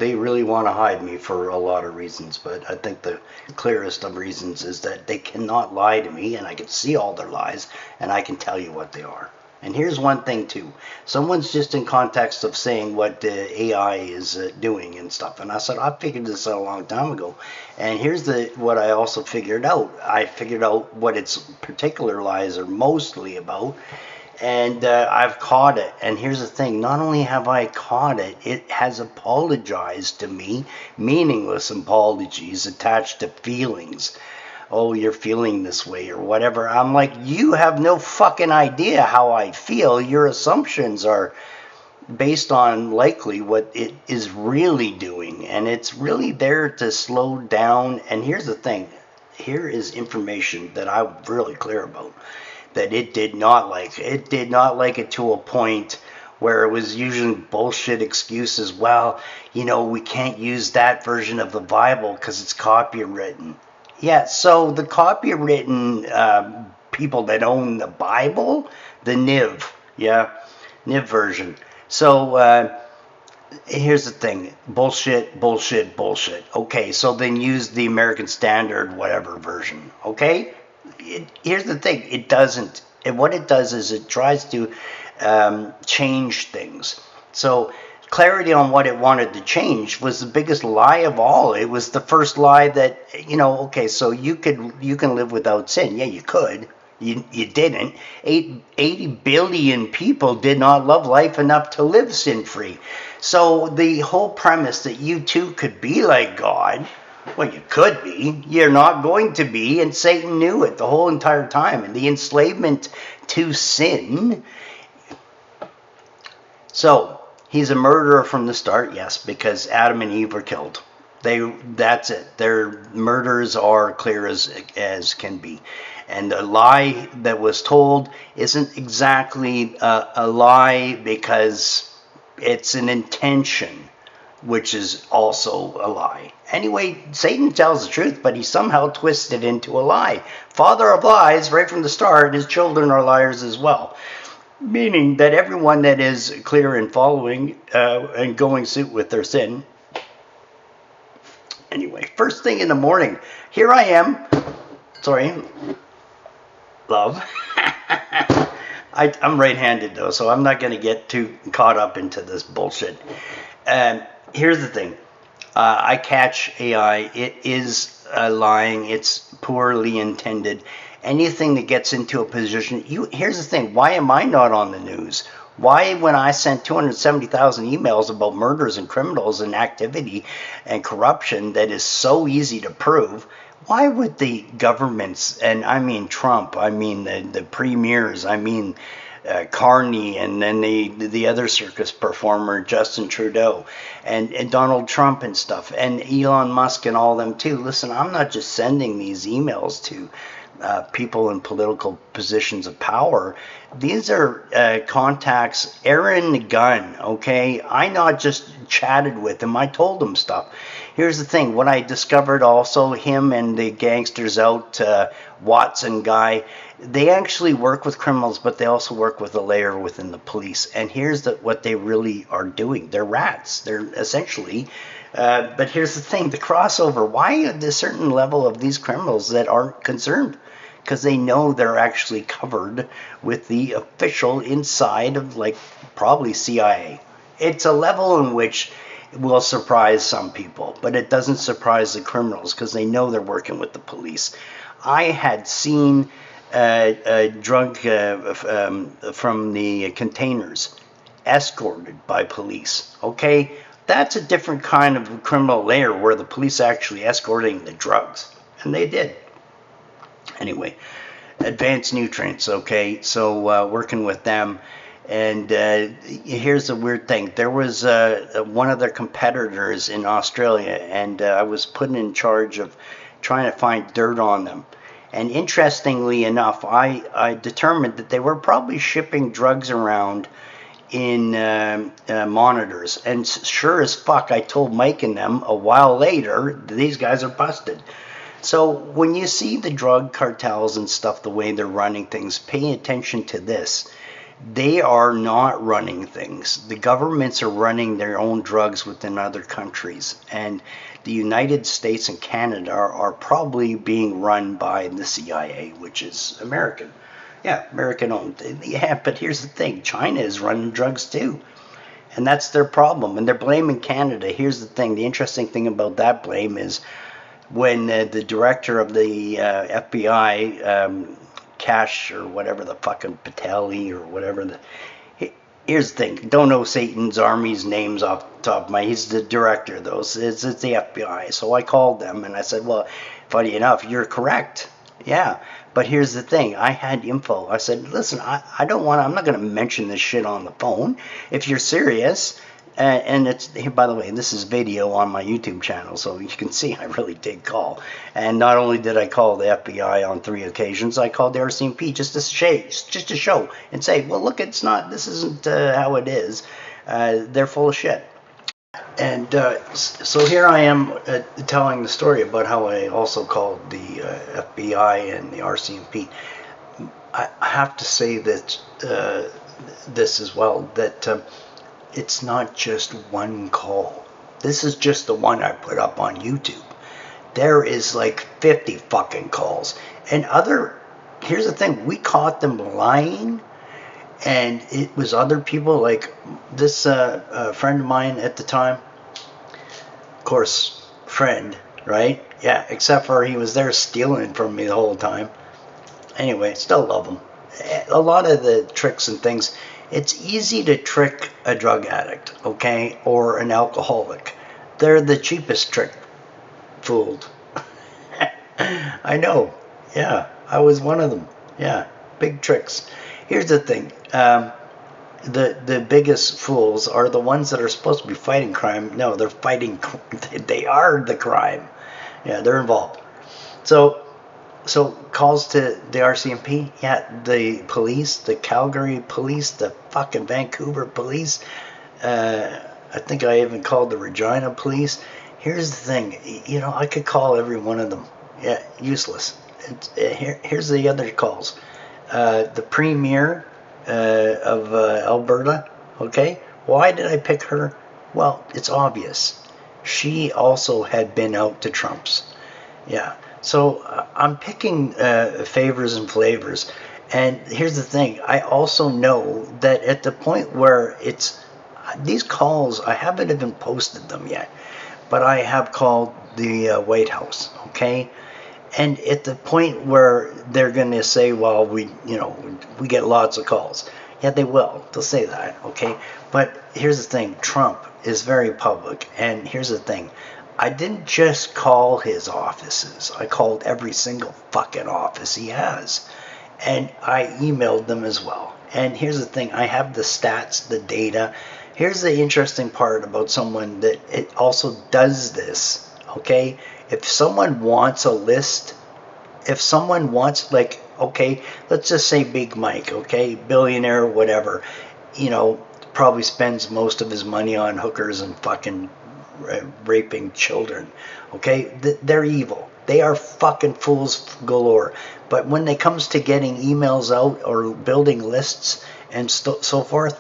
they really want to hide me for a lot of reasons, but I think the clearest of reasons is that they cannot lie to me, and I can see all their lies, and I can tell you what they are. And here's one thing too. Someone's just in context of saying what the AI is doing and stuff. And I said, I figured this out a long time ago. And here's what I also figured out. I figured out what its particular lies are mostly about. And I've caught it. And here's the thing. Not only have I caught it, it has apologized to me. Meaningless apologies attached to feelings. Oh, you're feeling this way or whatever. I'm like, you have no fucking idea how I feel. Your assumptions are based on likely what it is really doing. And it's really there to slow down. And here's the thing. Here is information that I'm really clear about. That it did not like. It did not like it to a point where it was using bullshit excuses. Well, we can't use that version of the Bible because it's copywritten. Yeah, so the copywritten people that own the Bible, the NIV version. So here's the thing, bullshit. Okay, so then use the American Standard whatever version, okay? Here's the thing, it doesn't. And what it does is it tries to change things. So clarity on what it wanted to change was the biggest lie of all. It was the first lie that, okay, so you can live without sin. Yeah, you could. You didn't. 80 billion people did not love life enough to live sin-free. So the whole premise that you too could be like God, well, you could be. You're not going to be, and Satan knew it the whole entire time. And the enslavement to sin. So he's a murderer from the start, yes, because Adam and Eve were killed. That's it. Their murders are clear as can be. And the lie that was told isn't exactly a lie because it's an intention, which is also a lie. Anyway, Satan tells the truth, but he somehow twists it into a lie. Father of lies, right from the start, his children are liars as well. Meaning that everyone that is clear in following and going suit with their sin. Anyway, first thing in the morning, here I am. Sorry, love. I'm right-handed though, so I'm not going to get too caught up into this bullshit. Here's the thing. I catch AI. It is lying. It's poorly intended. Anything that gets into a position, here's the thing, why am I not on the news? Why, when I sent 270,000 emails about murders and criminals and activity and corruption that is so easy to prove, why would the governments, and I mean Trump, I mean the premiers, I mean Carney, and then the other circus performer, Justin Trudeau, and Donald Trump and stuff, and Elon Musk and all them too. Listen, I'm not just sending these emails to people in political positions of power. These are contacts. Aaron Gunn, okay? I not just chatted with him, I told him stuff. Here's the thing, what I discovered also, him and the gangsters out, Watson guy, they actually work with criminals, but they also work with a layer within the police. And here's what they really are doing. They're rats. They're essentially... but here's the thing, the crossover. Why is a certain level of these criminals that aren't concerned? Because they know they're actually covered with the official inside of, like, probably CIA. It's a level in which it will surprise some people, but it doesn't surprise the criminals because they know they're working with the police. I had seen a drug from the containers escorted by police, okay? That's a different kind of criminal layer where the police actually escorting the drugs. And they did. Anyway, Advanced Nutrients, okay? So working with them. And here's the weird thing. There was one of their competitors in Australia, and I was put in charge of trying to find dirt on them. And interestingly enough, I determined that they were probably shipping drugs around in monitors, and sure as fuck I told Mike and them a while later, these guys are busted. So when you see the drug cartels and stuff, the way they're running things, pay attention to this. They are not running things. The governments are running their own drugs within other countries. And the United States and Canada are probably being run by the CIA, which is American. Yeah, American owned. Yeah, but here's the thing, China is running drugs too. And that's their problem. And they're blaming Canada. Here's the thing, the interesting thing about that blame is when the director of the FBI, Cash or whatever the fucking Patelli or whatever here's the thing, don't know Satan's Army's names off the top of my, he's the director though, it's the FBI. So I called them and I said, well, funny enough, you're correct. Yeah, but here's the thing, I had info. I said, listen, I'm not going to mention this shit on the phone. If you're serious, and it's, by the way, this is video on my YouTube channel, so you can see I really did call. And not only did I call the FBI on 3 occasions, I called the RCMP just to show and say, well, look, this isn't how it is. They're full of shit. And so here I am telling the story about how I also called the FBI and the RCMP. I have to say that this as well, that it's not just one call. This is just the one I put up on YouTube. There is like 50 fucking calls. And here's the thing, we caught them lying, and it was other people, like this friend of mine at the time, of course, friend, right? Yeah, except for he was there stealing from me the whole time. Anyway, still love him. A lot of the tricks and things, it's easy to trick a drug addict, okay, or an alcoholic. They're the cheapest trick, fooled. I know, yeah, I was one of them. Yeah, big tricks. Here's the thing, the biggest fools are the ones that are supposed to be fighting crime. No, they're fighting, they are the crime. Yeah, they're involved. So calls to the RCMP, yeah, the police, the Calgary police, the fucking Vancouver police. I think I even called the Regina police. Here's the thing, I could call every one of them. Yeah, useless. Here's the other calls. The Premier of Alberta, okay? Why did I pick her? Well, it's obvious. She also had been out to Trump's. Yeah. So I'm picking favors and flavors. And here's the thing. I also know that at the point where these calls, I haven't even posted them yet, but I have called the White House, okay? And at the point where they're going to say, well, we get lots of calls. Yeah, they will. They'll say that, okay? But here's the thing. Trump is very public. And here's the thing. I didn't just call his offices. I called every single fucking office he has. And I emailed them as well. And here's the thing. I have the stats, the data. Here's the interesting part about someone that it also does this, okay? If someone wants a list, if someone wants, like, okay, let's just say Big Mike, okay, billionaire, whatever, probably spends most of his money on hookers and fucking raping children, okay? They're evil. They are fucking fools galore. But when it comes to getting emails out or building lists and so forth,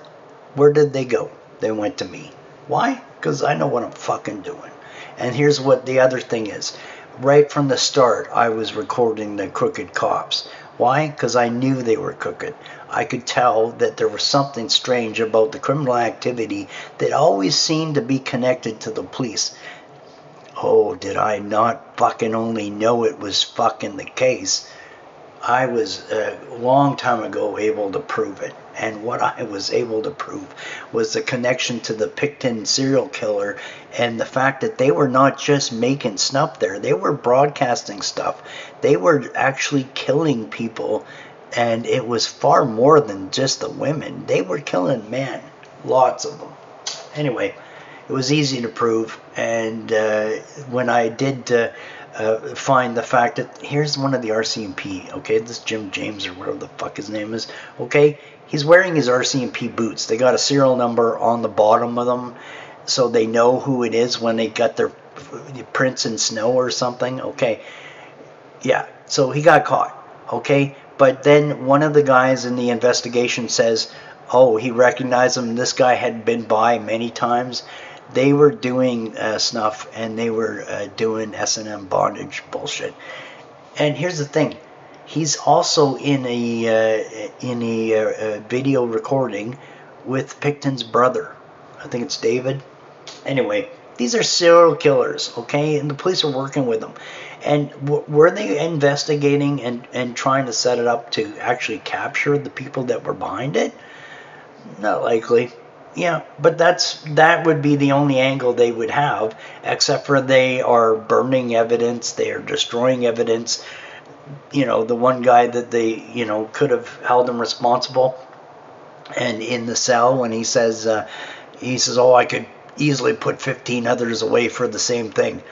where did they go? They went to me. Why? Because I know what I'm fucking doing. And here's what the other thing is. Right from the start, I was recording the crooked cops. Why? Because I knew they were crooked. I could tell that there was something strange about the criminal activity that always seemed to be connected to the police. Oh, did I not fucking only know it was fucking the case? I was a long time ago able to prove it. And what I was able to prove was the connection to the Picton serial killer and the fact that they were not just making snuff there. They were broadcasting stuff. They were actually killing people, and it was far more than just the women. They were killing men, lots of them. Anyway, it was easy to prove, and when I did find the fact that here's one of the RCMP, okay, this Jim James or whatever the fuck his name is, okay, he's wearing his RCMP boots. They got a serial number on the bottom of them, so they know who it is when they got their prints in snow or something, okay, yeah, so he got caught, okay, but then one of the guys in the investigation says, Oh, he recognized him. This guy had been by many times. They were doing snuff, and they were doing S&M bondage bullshit. And here's the thing: he's also in a video recording with Picton's brother. I think it's David. Anyway, these are serial killers, okay? And the police are working with them. And were they investigating and trying to set it up to actually capture the people that were behind it? Not likely. Yeah, but that would be the only angle they would have, except for they are burning evidence, they are destroying evidence. The one guy that they, could have held him responsible, and in the cell when he says, oh, I could easily put 15 others away for the same thing.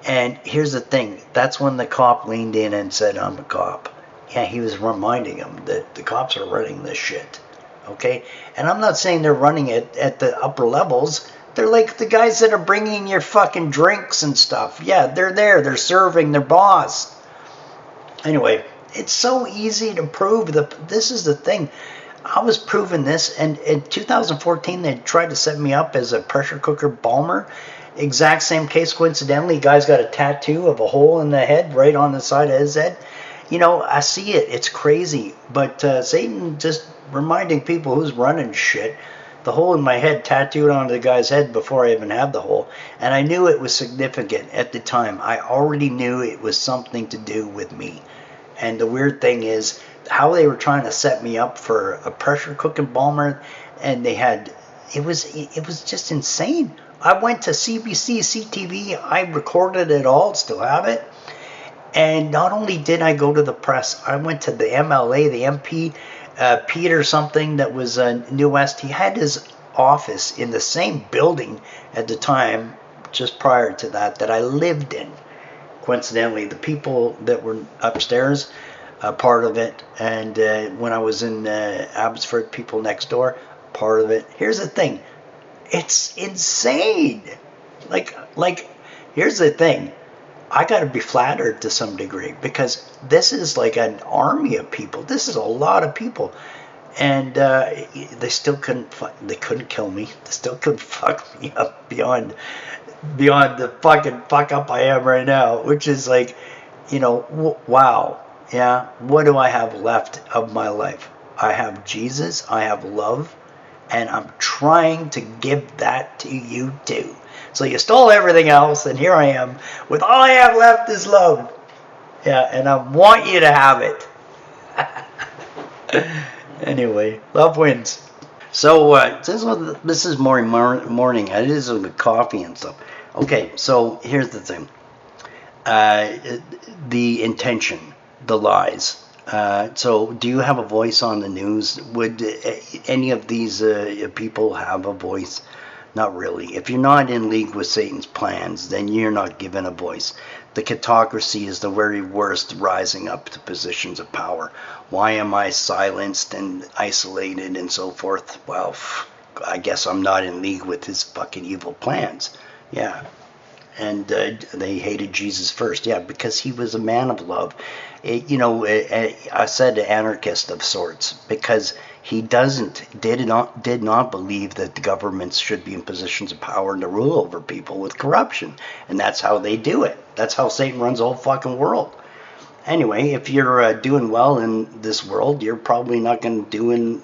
And here's the thing, that's when the cop leaned in and said, I'm a cop. Yeah, he was reminding him that the cops are running this shit. Okay? And I'm not saying they're running it at the upper levels. They're like the guys that are bringing your fucking drinks and stuff. Yeah, they're there. They're serving their boss. Anyway, it's so easy to prove. This is the thing. I was proving this, and in 2014, they tried to set me up as a pressure cooker bomber. Exact same case, coincidentally. Guy's got a tattoo of a hole in the head right on the side of his head. I see it. It's crazy. But Satan just reminding people who's running shit. The hole in my head tattooed onto the guy's head before I even had the hole. And I knew it was significant at the time. I already knew it was something to do with me. And the weird thing is how they were trying to set me up for a pressure cooking bomber. And it was just insane. I went to CBC, CTV. I recorded it all, still have it. And not only did I go to the press, I went to the MLA, the MP, Peter something that was New West. He had his office in the same building at the time, just prior to that I lived in. Coincidentally, the people that were upstairs, part of it, and when I was in Abbotsford, people next door, part of it. Here's the thing. It's insane. Like, here's the thing. I got to be flattered to some degree because this is like an army of people. This is a lot of people, and they still couldn't. They couldn't kill me. They still couldn't fuck me up beyond the fucking fuck up I am right now, which is like, wow. Yeah. What do I have left of my life? I have Jesus. I have love, and I'm trying to give that to you too. So you stole everything else, and here I am with all I have left is love. Yeah, and I want you to have it. Anyway, love wins. So this is morning. It is with coffee and stuff. Okay, so here's the thing. The intention, the lies. So do you have a voice on the news? Would any of these people have a voice? Not really. If you're not in league with Satan's plans, then you're not given a voice. The catocracy is the very worst, rising up to positions of power. Why am I silenced and isolated and so forth? Well, I guess I'm not in league with his fucking evil plans. Yeah. And they hated Jesus first. Yeah, because he was a man of love. I said anarchist of sorts because he did not believe that the governments should be in positions of power to rule over people with corruption. And that's how they do it. That's how Satan runs the whole fucking world. Anyway, if you're doing well in this world, you're probably not going to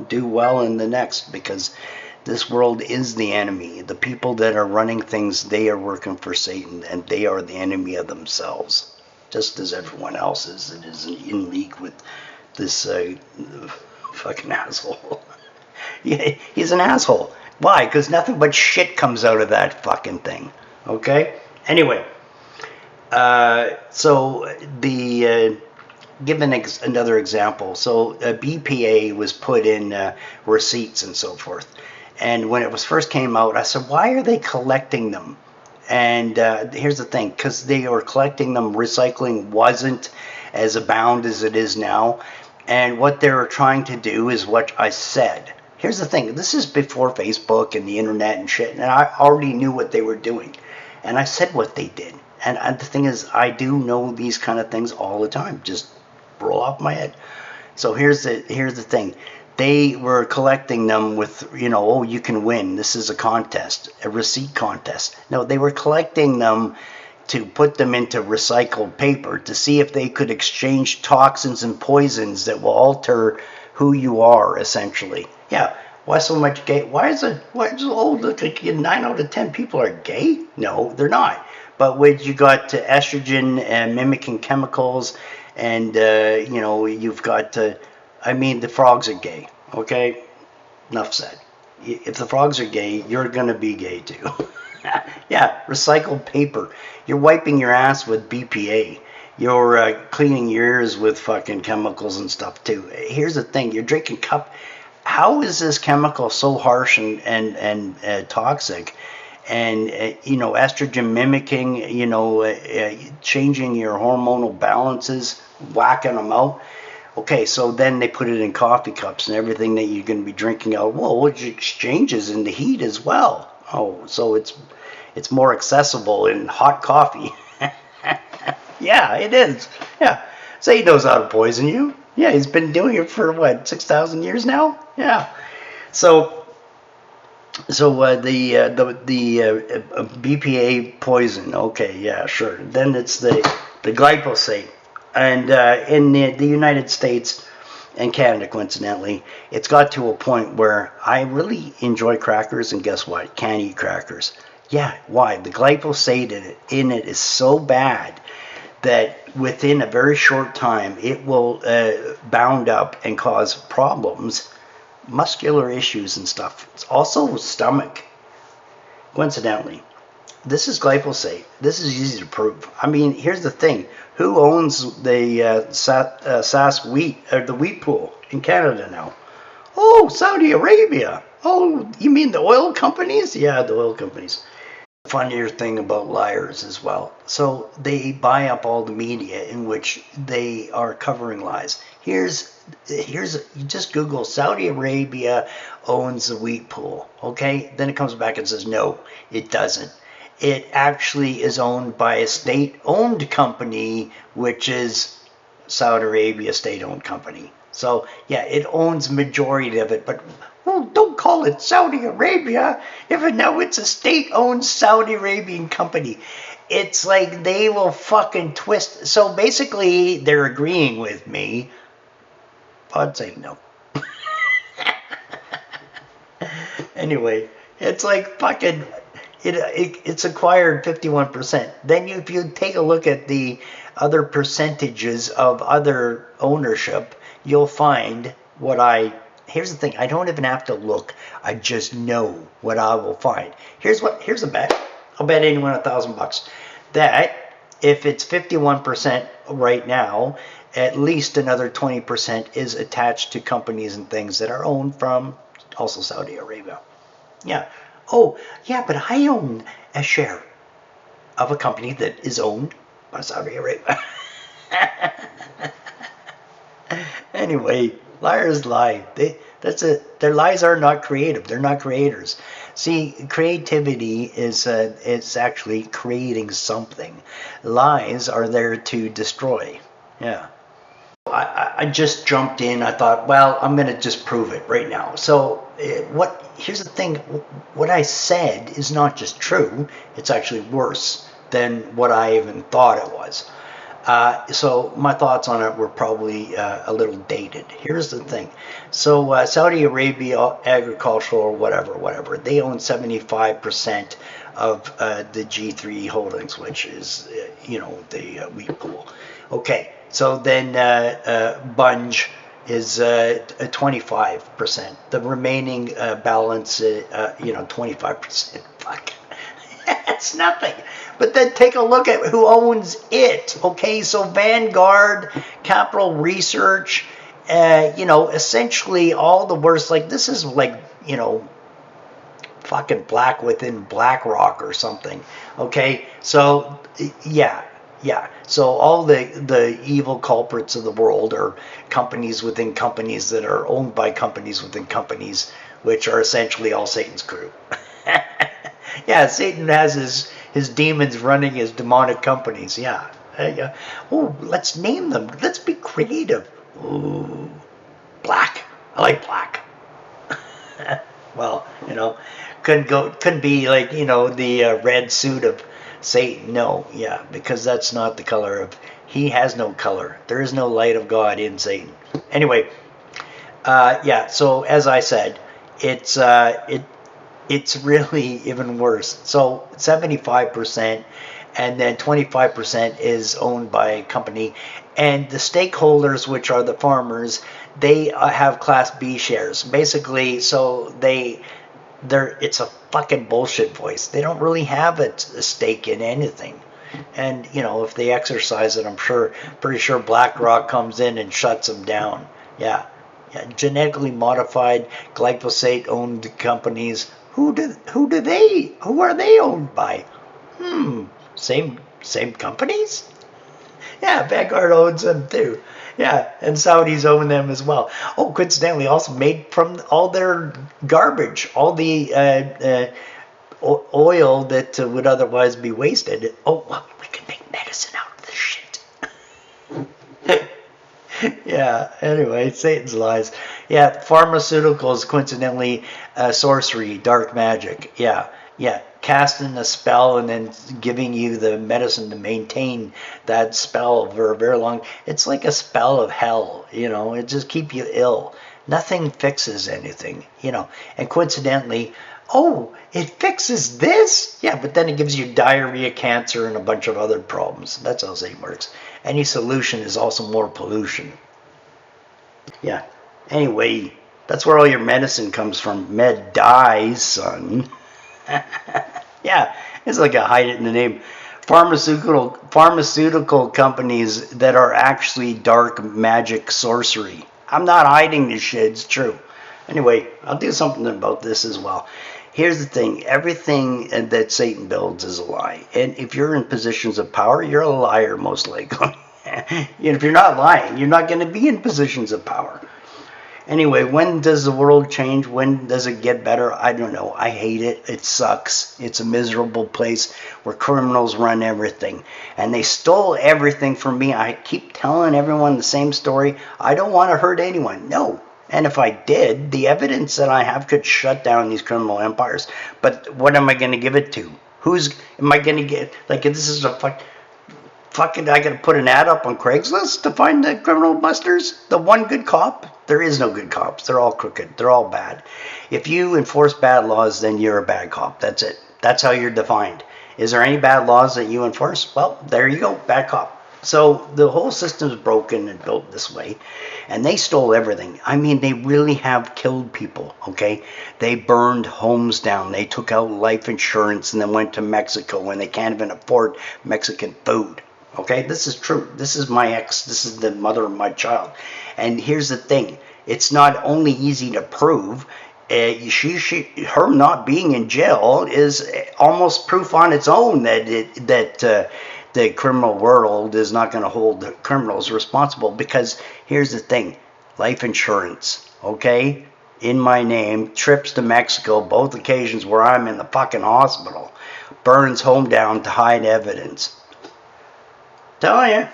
do well in the next, because this world is the enemy. The people that are running things, they are working for Satan, and they are the enemy of themselves, just as everyone else is that is in league with this fucking asshole. Yeah, he's an asshole. Why? Because nothing but shit comes out of that fucking thing. Okay? Anyway, so the give another example. So BPA was put in receipts and so forth. And when it was first came out, I said, why are they collecting them? And here's the thing, because they were collecting them, recycling wasn't as abound as it is now. And what they were trying to do is what I said. Here's the thing, this is before Facebook and the internet and shit, and I already knew what they were doing. And I said what they did. And the thing is, I do know these kind of things all the time, just roll off my head. So here's the thing. they were collecting them with, oh, you can win. This is a contest, a receipt contest. No, they were collecting them to put them into recycled paper to see if they could exchange toxins and poisons that will alter who you are, essentially. Yeah. Why so much gay? Why is look like 9 out of 10 people are gay? No, they're not. But when you got estrogen and mimicking chemicals, and you've got the frogs are gay. Okay, enough said. If the frogs are gay, you're gonna be gay too. Yeah, recycled paper. You're wiping your ass with BPA. You're cleaning your ears with fucking chemicals and stuff too. Here's the thing: you're drinking cup. How is this chemical so harsh and toxic? And estrogen mimicking, changing your hormonal balances, whacking them out. Okay, so then they put it in coffee cups and everything that you're going to be drinking out. Well, it exchanges in the heat as well. Oh, so it's more accessible in hot coffee. Yeah, it is. Yeah, so he knows how to poison you. Yeah, he's been doing it for what, 6,000 years now? Yeah. So the BPA poison. Okay, yeah, sure. Then it's the glyphosate, and in the United States and Canada, coincidentally, it's got to a point where I really enjoy crackers, and guess what? Can't eat crackers. Yeah, why? The glyphosate in it is so bad that within a very short time it will bound up and cause problems, muscular issues and stuff. It's also stomach. Coincidentally, this is glyphosate. This is easy to prove. I mean, here's the thing: who owns the Sask wheat, or the wheat pool in Canada now? Oh, Saudi Arabia. Oh, you mean the oil companies? Yeah, the oil companies. Funnier thing about liars as well. So they buy up all the media in which they are covering lies. Here's you just Google Saudi Arabia owns the wheat pool. Okay, then it comes back and says no, it doesn't. It actually is owned by a state-owned company, which is Saudi Arabia state-owned company. So yeah, it owns majority of it, but well, don't call it Saudi Arabia if it's a state-owned Saudi Arabian company. It's like they will fucking twist. So basically, they're agreeing with me. I'd say no. Anyway, it's like fucking. It's acquired 51%. Then if you take a look at the other percentages of other ownership, you'll find here's the thing, I don't even have to look. I just know what I will find. Here's a bet. I'll bet anyone $1,000 that if it's 51% right now, at least another 20% is attached to companies and things that are owned from also Saudi Arabia. Yeah. Oh, yeah, but I own a share of a company that is owned by Saudi Arabia. Anyway, liars lie. That's it. Their lies are not creative. They're not creators. See, creativity is actually creating something. Lies are there to destroy. Yeah. I just jumped in. I thought, well, I'm going to just prove it right now. So here's the thing. What I said is not just true. It's actually worse than what I even thought it was. So my thoughts on it were probably a little dated. Here's the thing. So Saudi Arabia Agricultural, whatever, they own 75% of the G3 Holdings, which is, the wheat pool. Okay, so then Bunge is 25%. The remaining balance, 25%. Fuck. That's nothing. But then take a look at who owns it. Okay, so Vanguard, Capital Research, essentially all the worst. Like, this is like, fucking black within BlackRock or something. Okay, so yeah. So all the evil culprits of the world are companies within companies that are owned by companies within companies, which are essentially all Satan's crew. Yeah, Satan has his demons running his demonic companies. Yeah. Oh, let's name them. Let's be creative. Ooh, black. I like black. Well, couldn't be like, the red suit of Satan. No, yeah, because that's not the color of, he has no color. There is no light of God in Satan. Anyway, yeah, so as I said, it's really even worse. So 75%, and then 25% is owned by a company, and the stakeholders, which are the farmers, they have Class B shares, basically. So it's a fucking bullshit voice. They don't really have a stake in anything. And if they exercise it, I'm pretty sure BlackRock comes in and shuts them down. Yeah. Genetically modified, glyphosate-owned companies. Who are they owned by? Same companies? Yeah, Vanguard owns them too. Yeah, and Saudis own them as well. Oh, coincidentally, also made from all their garbage, all the oil that would otherwise be wasted. Oh, well, we can make medicine out of this shit. Yeah, anyway, Satan's lies. Yeah, pharmaceuticals, coincidentally, sorcery, dark magic. Yeah, casting a spell and then giving you the medicine to maintain that spell for a very long. It's like a spell of hell, it just keeps you ill. Nothing fixes anything, and coincidentally, oh, it fixes this? Yeah, but then it gives you diarrhea, cancer, and a bunch of other problems. That's how Satan works. Any solution is also more pollution. Yeah. Anyway, that's where all your medicine comes from. Med dies, son. Yeah, it's like a hide it in the name. Pharmaceutical companies that are actually dark magic sorcery. I'm not hiding this shit. It's true. Anyway, I'll do something about this as well. Here's the thing. Everything that Satan builds is a lie. And if you're in positions of power, you're a liar most likely. If you're not lying, you're not going to be in positions of power. Anyway, when does the world change? When does it get better? I don't know. I hate it. It sucks. It's a miserable place where criminals run everything. And they stole everything from me. I keep telling everyone the same story. I don't want to hurt anyone. No. And if I did, the evidence that I have could shut down these criminal empires. But what am I going to give it to? Am I going to get, like, this is a fucking, I got to put an ad up on Craigslist to find the criminal busters? The one good cop? There is no good cops. They're all crooked. They're all bad. If you enforce bad laws, then you're a bad cop. That's it. That's how you're defined. Is there any bad laws that you enforce? Well, there you go. Bad cop. So the whole system's broken and built this way. And they stole everything. I mean, they really have killed people, okay? They burned homes down. They took out life insurance and then went to Mexico when they can't even afford Mexican food. Okay, this is true. This is my ex. This is the mother of my child. And here's the thing. It's not only easy to prove. Her not being in jail is almost proof on its own that the criminal world is not going to hold the criminals responsible. Because here's the thing. Life insurance, okay, in my name, trips to Mexico, both occasions where I'm in the fucking hospital, burns home down to hide evidence. Tell you,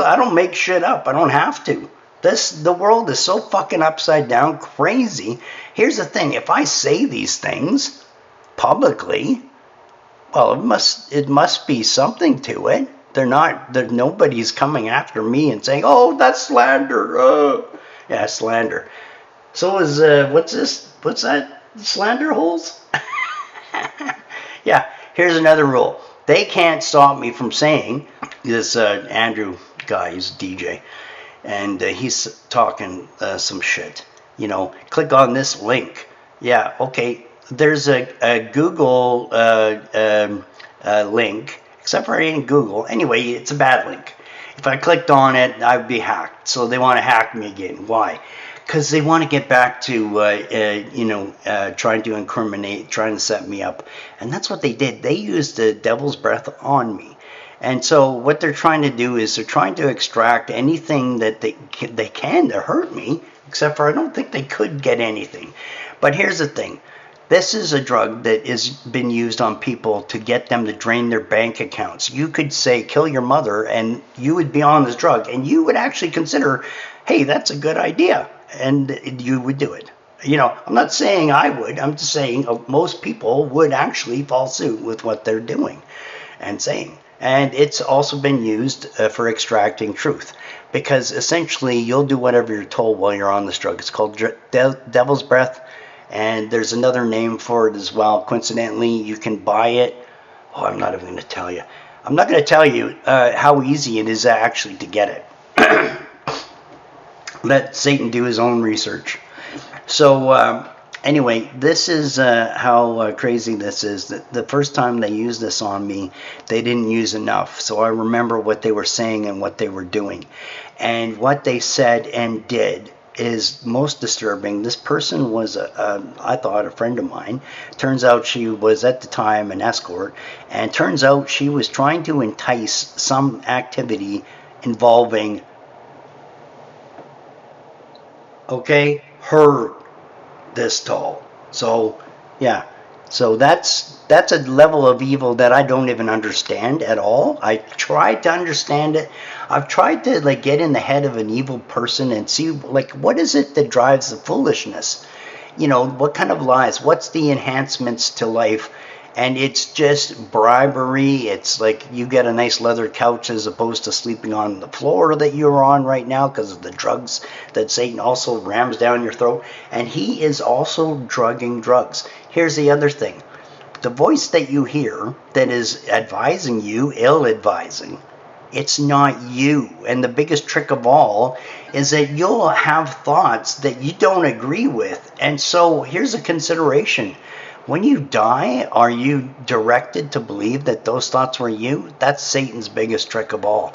I don't make shit up. I don't have to. The world is so fucking upside down, crazy. Here's the thing. If I say these things publicly, well, it must be something to it. Nobody's coming after me and saying, oh, that's slander. Yeah, slander. So is, what's this? What's that? Slander holes? Yeah, here's another rule. They can't stop me from saying, this Andrew guy, he's a DJ, and he's talking some shit. Click on this link. Yeah, okay. There's a Google link, except for it ain't Google. Anyway, it's a bad link. If I clicked on it, I'd be hacked. So they want to hack me again. Why? Because they want to get back to, trying to incriminate, trying to set me up. And that's what they did. They used the devil's breath on me. And so what they're trying to do is they're trying to extract anything that they can to hurt me, except for I don't think they could get anything. But here's the thing. This is a drug that has been used on people to get them to drain their bank accounts. You could say, kill your mother, and you would be on this drug. And you would actually consider, hey, that's a good idea. and you would do it. You know, I'm not saying I would. I'm just saying most people would actually follow suit with what they're doing and saying. And it's also been used for extracting truth, because essentially you'll do whatever you're told while you're on this drug. It's called devil's breath, and there's another name for it as well. Coincidentally, you can buy it. Oh, I'm not even going to tell you. I'm not going to tell you how easy it is actually to get it. Let Satan do his own research. So anyway, this is how crazy this is. The first time they used this on me, they didn't use enough. So I remember what they were saying and what they were doing. And what they said and did is most disturbing. This person was, I thought, a friend of mine. Turns out she was at the time an escort. And turns out she was trying to entice some activity involving, okay, her this tall. So yeah, so that's a level of evil that I don't even understand at all. I tried to understand it. I've tried to like get in the head of an evil person and see like what is it that drives the foolishness. You know, what kind of lies, what's the enhancements to life? And it's just bribery. It's like you get a nice leather couch as opposed to sleeping on the floor that you're on right now because of the drugs that Satan also rams down your throat. And he is also drugging drugs. Here's the other thing. The voice that you hear that is advising you, ill-advising, it's not you. And the biggest trick of all is that you'll have thoughts that you don't agree with. And so here's a consideration. When you die, are you directed to believe that those thoughts were you? That's Satan's biggest trick of all.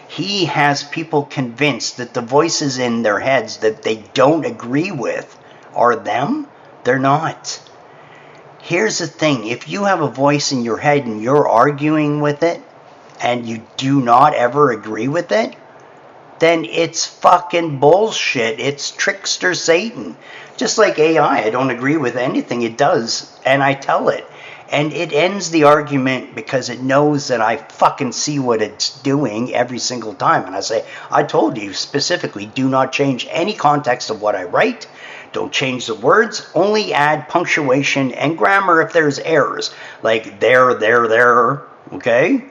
He has people convinced that the voices in their heads that they don't agree with are them. They're not. Here's the thing. If you have a voice in your head and you're arguing with it and you do not ever agree with it, then it's fucking bullshit. It's trickster Satan. Just like AI, I don't agree with anything it does, and I tell it. And it ends the argument because it knows that I fucking see what it's doing every single time. And I say, I told you specifically, do not change any context of what I write. Don't change the words. Only add punctuation and grammar if there's errors. Like there, okay?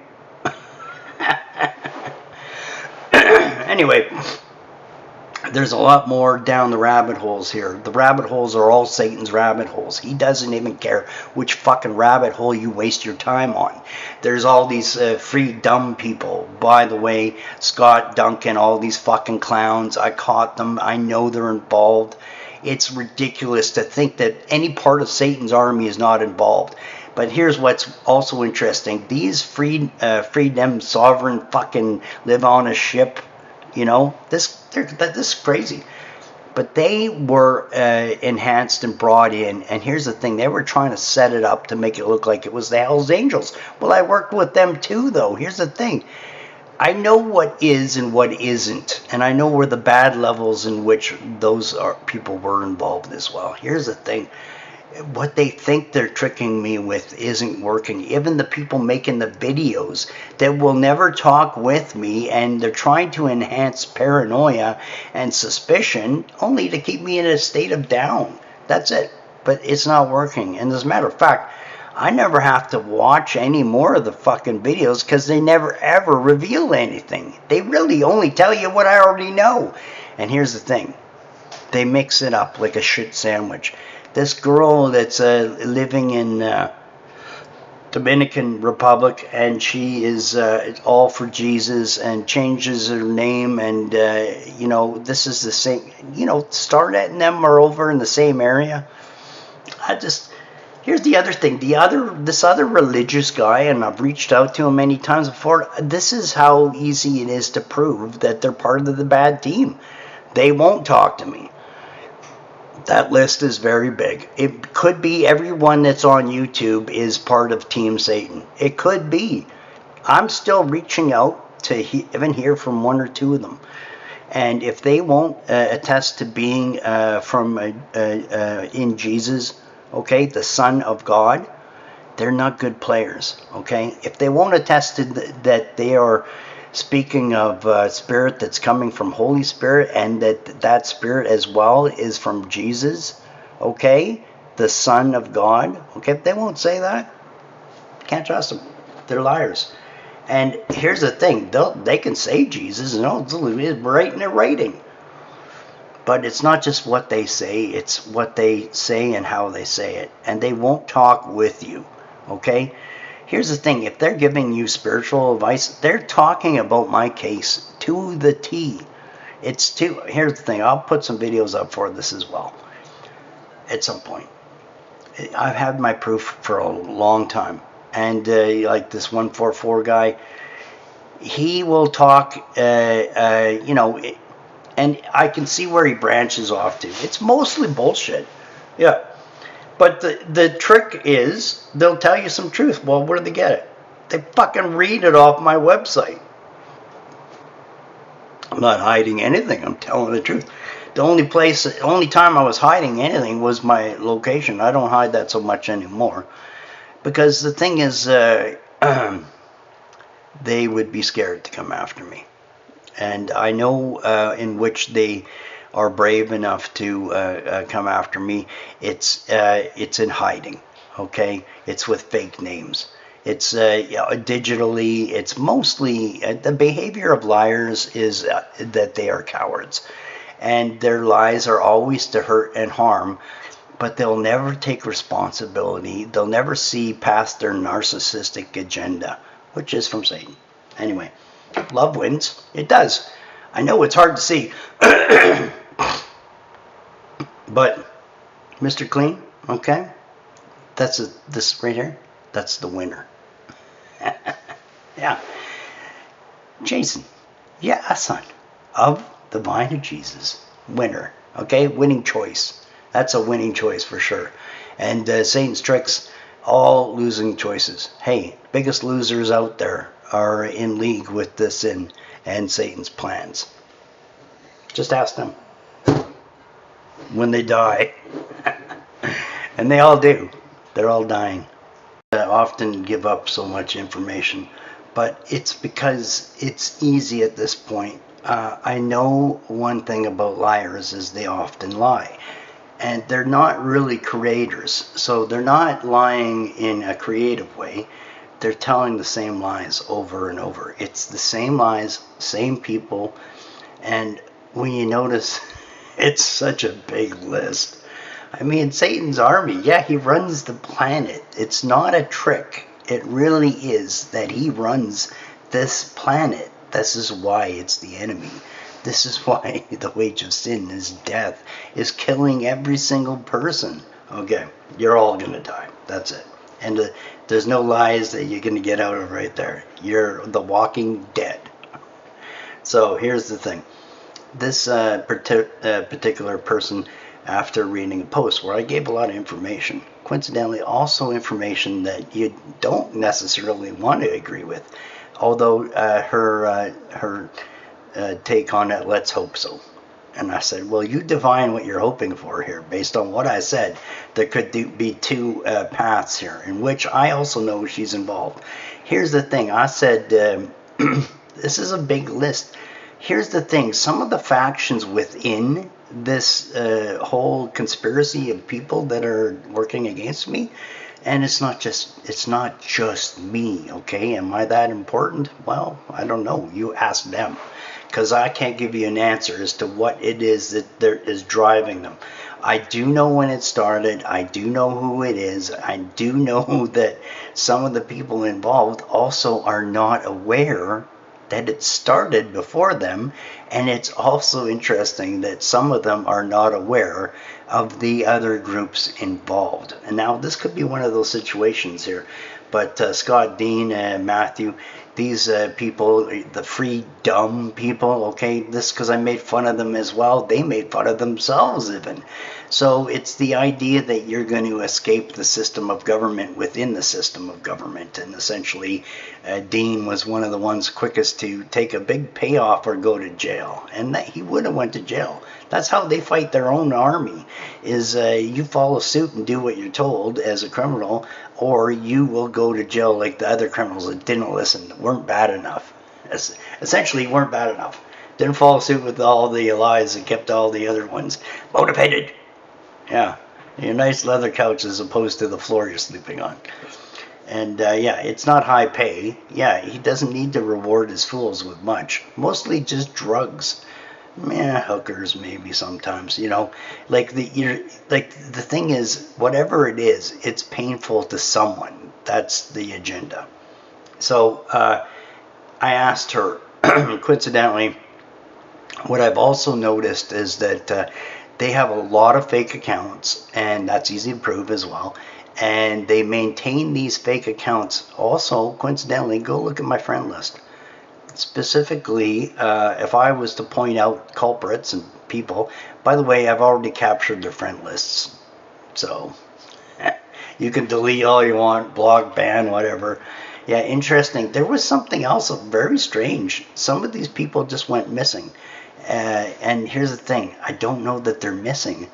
Anyway, there's a lot more down the rabbit holes here. The rabbit holes are all Satan's rabbit holes. He doesn't even care which fucking rabbit hole you waste your time on. There's all these free dumb people. By the way, Scott Duncan, all these fucking clowns. I caught them. I know they're involved. It's ridiculous to think that any part of Satan's army is not involved. But here's what's also interesting. These freedom sovereign fucking live on a ship. You know, this is crazy. But they were enhanced and brought in. And here's the thing. They were trying to set it up to make it look like it was the Hells Angels. Well, I worked with them too, though. Here's the thing. I know what is and what isn't. And I know where the bad levels in which those people were involved as well. Here's the thing. What they think they're tricking me with isn't working. Even the people making the videos that will never talk with me, and they're trying to enhance paranoia and suspicion only to keep me in a state of down. That's it. But it's not working. And as a matter of fact, I never have to watch any more of the fucking videos because they never ever reveal anything. They really only tell you what I already know. And here's the thing. They mix it up like a shit sandwich. This girl that's living in Dominican Republic, and she is all for Jesus and changes her name, and you know, this is the same. You know, Starnet and them are over in the same area. Here's the other thing. This other religious guy, and I've reached out to him many times before. This is how easy it is to prove that they're part of the bad team. They won't talk to me. That list is very big. It could be everyone that's on YouTube is part of Team Satan. It could be. I'm still reaching out to even hear from one or two of them. And if they won't attest to being from in Jesus, okay, the Son of God, they're not good players, okay? If they won't attest to that they are speaking of spirit that's coming from Holy Spirit, and that spirit as well is from Jesus, okay, the Son of God, okay, they won't say that. Can't trust them. They're liars. And here's the thing, they can say Jesus, it's right in their writing. But it's not just what they say, it's what they say and how they say it. And they won't talk with you, okay? Here's the thing, if they're giving you spiritual advice, they're talking about my case to the T. Here's the thing, I'll put some videos up for this as well at some point. I've had my proof for a long time. And like this 144 guy, he will talk, and I can see where he branches off to. It's mostly bullshit. Yeah. But the trick is, they'll tell you some truth. Well, where do they get it? They fucking read it off my website. I'm not hiding anything. I'm telling the truth. The only time I was hiding anything was my location. I don't hide that so much anymore. Because the thing is, they would be scared to come after me. And I know in which they are brave enough to come after me. It's in hiding, okay? It's with fake names. It's digitally. It's mostly the behavior of liars is that they are cowards, and their lies are always to hurt and harm. But they'll never take responsibility. They'll never see past their narcissistic agenda, which is from Satan. Anyway. Love wins. It does. I know it's hard to see. But Mr. Clean, okay? This right here, that's the winner. Yeah. Jason, yeah, son of the Vine of Jesus. Winner. Okay? Winning choice. That's a winning choice for sure. And Satan's tricks, all losing choices. Hey, biggest losers out there are in league with the sin and Satan's plans. Just ask them when they die. And they all do. They're all dying. I often give up so much information, but it's because it's easy at this point. I know one thing about liars is they often lie. And they're not really creators. So they're not lying in a creative way. They're telling the same lies over and over. It's the same lies, same people. And when you notice, it's such a big list. I mean, Satan's army, yeah, he runs the planet. It's not a trick. It really is that he runs this planet. This is why it's the enemy. This is why the wage of sin is death, is killing every single person. Okay, you're all going to die. That's it. And there's no lies that you're going to get out of right there. You're the walking dead. So here's the thing. This particular person, after reading a post where I gave a lot of information, coincidentally also information that you don't necessarily want to agree with, although her take on it, let's hope so. And I said, well, you define what you're hoping for here. Based on what I said, there could be two paths here, in which I also know she's involved. Here's the thing. I said, this is a big list. Here's the thing. Some of the factions within this whole conspiracy of people that are working against me, and it's not just me, okay? Am I that important? Well, I don't know. You ask them. Because I can't give you an answer as to what it is that there is driving them. I do know when it started. I do know who it is. I do know that some of the people involved also are not aware that it started before them. And it's also interesting that some of them are not aware of the other groups involved. And now this could be one of those situations here. But Scott, Dean, Matthew, these people, the free dumb people, okay, this because I made fun of them as well. They made fun of themselves even. So it's the idea that you're going to escape the system of government within the system of government. And essentially, Dean was one of the ones quickest to take a big payoff or go to jail. And he would have went to jail. That's how they fight their own army, is you follow suit and do what you're told as a criminal, or you will go to jail like the other criminals that didn't listen, that weren't bad enough. Essentially weren't bad enough. Didn't follow suit with all the lies and kept all the other ones motivated. Yeah, your nice leather couch as opposed to the floor you're sleeping on. And yeah, it's not high pay. Yeah, he doesn't need to reward his fools with much. Mostly just drugs. Yeah, hookers maybe sometimes. Like the thing is, whatever it is, it's painful to someone. That's the agenda. So I asked her, coincidentally, what I've also noticed is that they have a lot of fake accounts, and that's easy to prove as well. And they maintain these fake accounts. Also, coincidentally, go look at my friend list. Specifically, if I was to point out culprits and people, by the way, I've already captured their friend lists. So you can delete all you want, block, ban, whatever. Yeah, interesting. There was something else very strange. Some of these people just went missing. And here's the thing. I don't know that they're missing.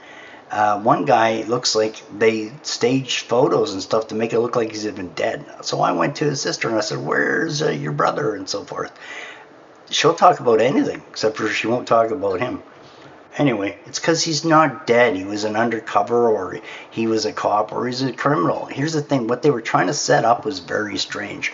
One guy looks like they staged photos and stuff to make it look like he's even dead. So I went to his sister and I said, where's your brother and so forth. She'll talk about anything except for she won't talk about him. Anyway, it's because he's not dead. He was an undercover, or he was a cop, or he's a criminal. Here's the thing. What they were trying to set up was very strange.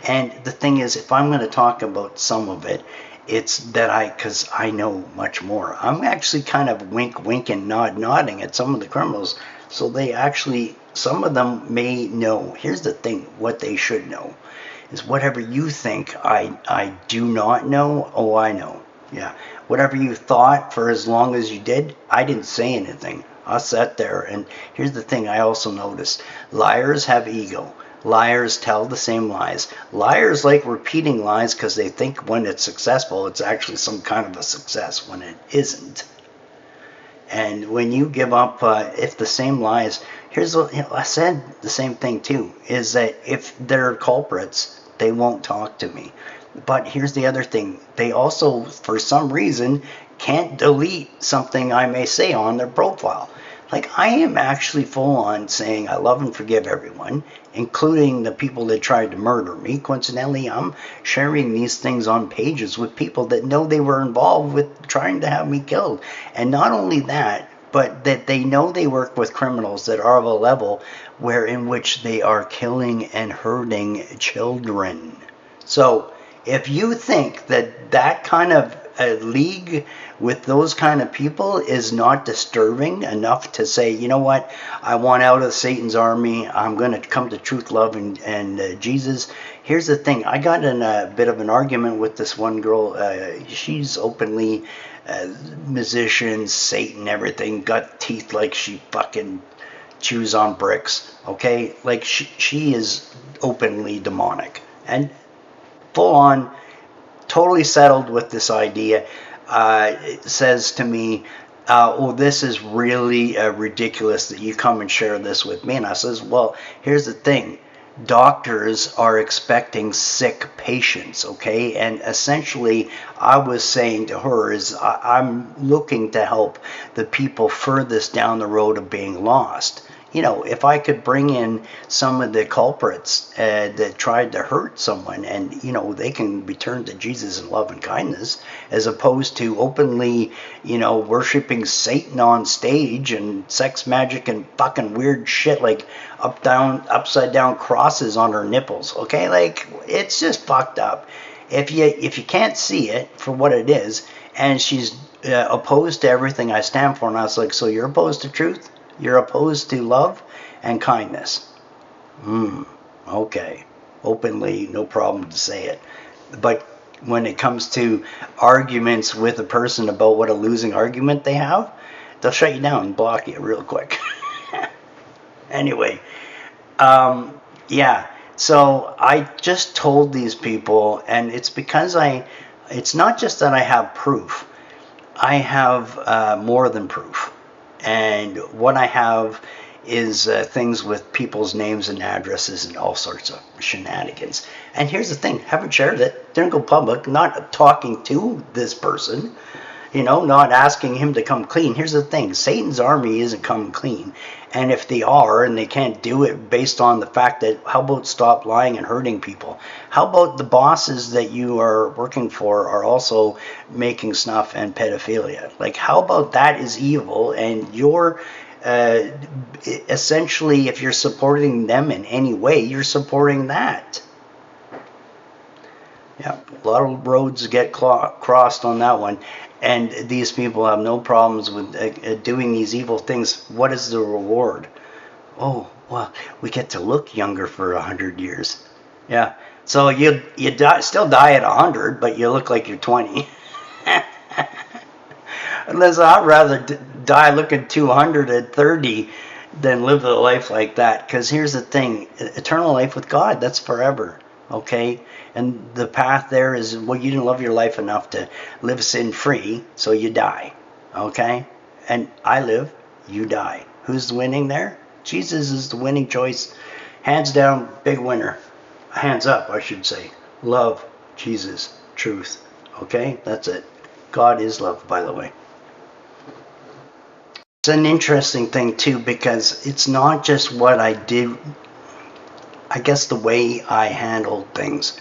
And the thing is, if I'm going to talk about some of it, it's that because I know much more. I'm actually kind of wink and nodding at some of the criminals. So they actually, some of them may know. Here's the thing, what they should know is whatever you think I do not know, oh, I know. Yeah. Whatever you thought for as long as you did, I didn't say anything. I sat there. And here's the thing I also noticed. Liars have ego. Liars tell the same lies. Liars like repeating lies because they think when it's successful, it's actually some kind of a success when it isn't. And when you give up, if the same lies, here's what I said the same thing too, is that if they're culprits, they won't talk to me. But here's the other thing. They also, for some reason, can't delete something I may say on their profile. Like, I am actually full on saying I love and forgive everyone, including the people that tried to murder me. Coincidentally, I'm sharing these things on pages with people that know they were involved with trying to have me killed. And not only that, but that they know they work with criminals that are of a level where in which they are killing and hurting children. So if you think that that kind of a league with those kind of people is not disturbing enough to say, you know what, I want out of Satan's army, I'm going to come to truth, love, and Jesus. Here's the thing. I got in a bit of an argument with this one girl. She's openly musician, Satan, everything, got teeth like she fucking chews on bricks, okay? Like she is openly demonic and full on, totally settled with this idea. It says to me, oh, this is really ridiculous that you come and share this with me. And I says, well, here's the thing. Doctors are expecting sick patients, okay? And essentially, I was saying to her is I'm looking to help the people furthest down the road of being lost. You know, if I could bring in some of the culprits that tried to hurt someone and, you know, they can return to Jesus in love and kindness as opposed to openly, you know, worshiping Satan on stage and sex magic and fucking weird shit like upside down crosses on her nipples. Okay, like it's just fucked up. If you can't see it for what it is, and she's opposed to everything I stand for, and I was like, so you're opposed to truth? You're opposed to love and kindness. Okay. Openly, no problem to say it. But when it comes to arguments with a person about what a losing argument they have, they'll shut you down and block you real quick. Anyway, yeah. So I just told these people, and it's because it's not just that I have proof. I have more than proof. And what I have is things with people's names and addresses and all sorts of shenanigans. And here's the thing, haven't shared it, didn't go public, not talking to this person. not asking him to come clean. Here's the thing, Satan's army isn't coming clean. And if they are, and they can't do it based on the fact that, how about stop lying and hurting people? How about the bosses that you are working for are also making snuff and pedophilia? Like, how about that is evil, and you're essentially, if you're supporting them in any way, you're supporting that. Yeah, a lot of roads get crossed on that one. And these people have no problems with doing these evil things. What is the reward? Oh, well, we get to look younger for 100 years. Yeah, so you still die at 100, but you look like you're 20. Unless I'd rather die looking 200 at 30 than live a life like that. Because here's the thing, eternal life with God, that's forever. Okay, and the path there is, well, you didn't love your life enough to live sin free, so you die. Okay, and I live, you die. Who's winning there? Jesus is the winning choice, hands down, big winner. Hands up, I should say. Love, Jesus, truth. Okay, that's it. God is love, by the way. It's an interesting thing too, because it's not just what I did. I guess the way I handled things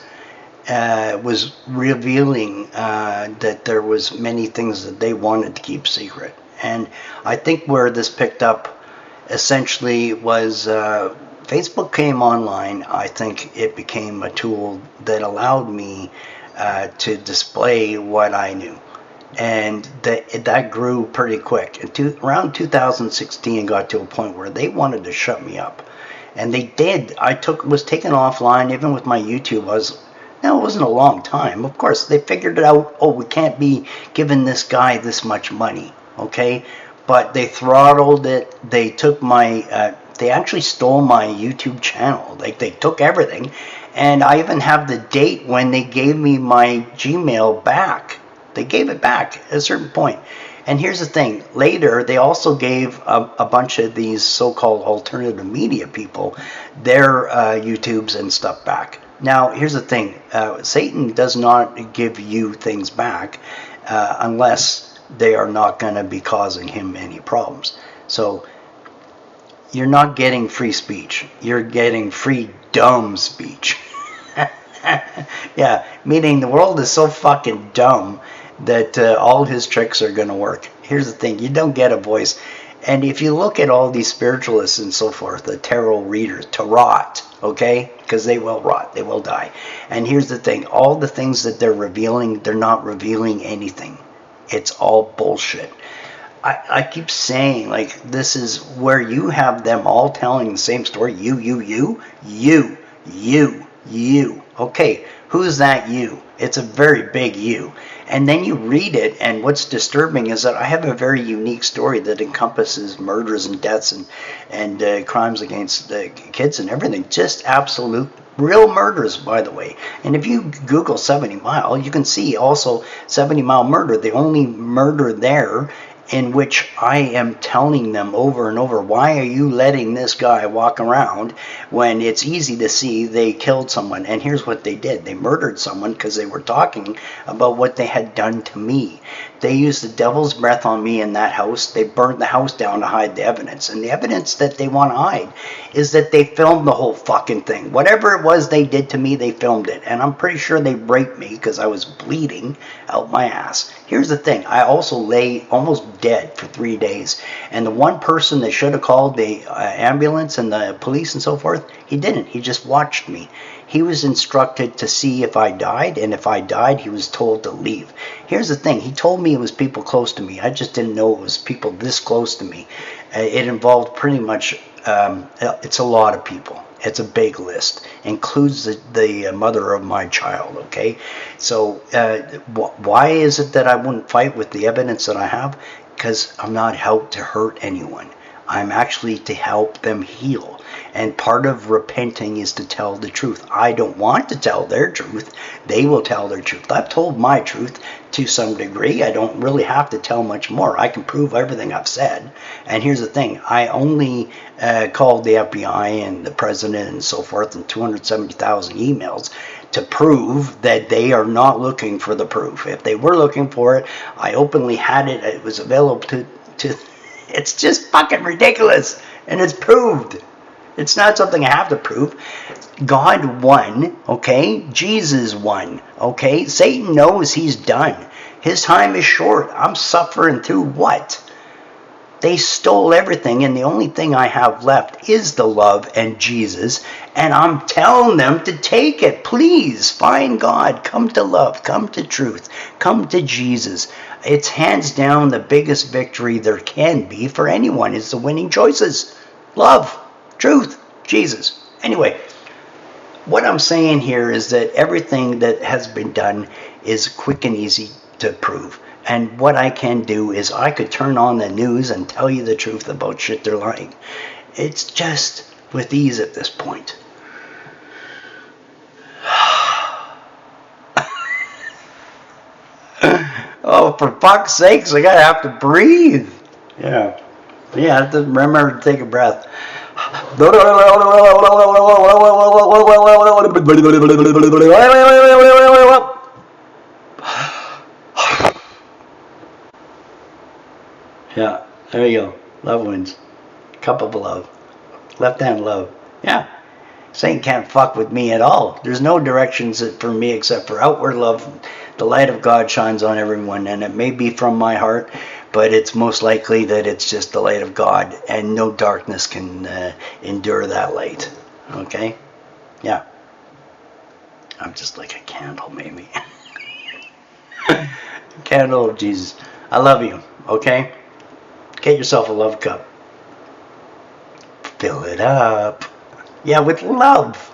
was revealing that there was many things that they wanted to keep secret. And I think where this picked up essentially was Facebook came online. I think it became a tool that allowed me to display what I knew. And that grew pretty quick. Around 2016, got to a point where they wanted to shut me up. And they did. Was taken offline, even with my YouTube. It wasn't a long time. Of course, they figured it out. Oh, we can't be giving this guy this much money, okay? But they throttled it. They took they actually stole my YouTube channel. Like, they took everything. And I even have the date when they gave me my Gmail back. They gave it back at a certain point. And here's the thing, later they also gave a bunch of these so-called alternative media people their YouTubes and stuff back. Now, here's the thing, Satan does not give you things back unless they are not going to be causing him any problems. So you're not getting free speech, you're getting free dumb speech. Yeah, meaning the world is so fucking dumb that all his tricks are going to work. Here's the thing, you don't get a voice. And if you look at all these spiritualists and so forth, the tarot readers, tarot, okay, because they will rot, they will die. And here's the thing, all the things that they're revealing, they're not revealing anything. It's all bullshit. I keep saying, like, this is where you have them all telling the same story. You. Okay, who's that you? It's a very big you. And then you read it, and what's disturbing is that I have a very unique story that encompasses murders and deaths and crimes against kids and everything. Just absolute real murders, by the way. And if you Google 70 Mile, you can see also 70 Mile Murder, the only murder there in which I am telling them over and over, why are you letting this guy walk around when it's easy to see they killed someone? And here's what they did. They murdered someone because they were talking about what they had done to me. They used the devil's breath on me in that house. They burned the house down to hide the evidence. And the evidence that they want to hide is that they filmed the whole fucking thing. Whatever it was they did to me, they filmed it. And I'm pretty sure they raped me because I was bleeding out my ass. Here's the thing. I also lay almost dead for 3 days. And the one person that should have called the ambulance and the police and so forth, he didn't. He just watched me. He was instructed to see if I died, and if I died, he was told to leave. Here's the thing. He told me it was people close to me. I just didn't know it was people this close to me. It involved pretty much, it's a lot of people. It's a big list. Includes the mother of my child, okay? So why is it that I wouldn't fight with the evidence that I have? Because I'm not out to hurt anyone. I'm actually to help them heal. And part of repenting is to tell the truth. I don't want to tell their truth. They will tell their truth. I've told my truth to some degree. I don't really have to tell much more. I can prove everything I've said. And here's the thing. I only called the FBI and the president and so forth and 270,000 emails to prove that they are not looking for the proof. If they were looking for it, I openly had it. It was available to it's just fucking ridiculous. And it's proved. It's not something I have to prove. God won, okay? Jesus won, okay? Satan knows he's done. His time is short. I'm suffering through what? They stole everything, and the only thing I have left is the love and Jesus, and I'm telling them to take it. Please, find God. Come to love. Come to truth. Come to Jesus. It's hands down the biggest victory there can be for anyone is the winning choices. Love. Truth, Jesus. Anyway, what I'm saying here is that everything that has been done is quick and easy to prove. And what I can do is I could turn on the news and tell you the truth about shit they're lying. It's just with ease at this point. Oh, for fuck's sakes, I gotta have to breathe. Yeah. Yeah, I have to remember to take a breath. Yeah, there you go. Love wins. Cup of love. Left hand love. Yeah. Satan can't fuck with me at all. There's no directions for me except for outward love. The light of God shines on everyone, and it may be from my heart, but it's most likely that it's just the light of God, and no darkness can endure that light. Okay? Yeah. I'm just like a candle, maybe. Candle of Jesus. I love you. Okay? Get yourself a love cup. Fill it up. Yeah, with love.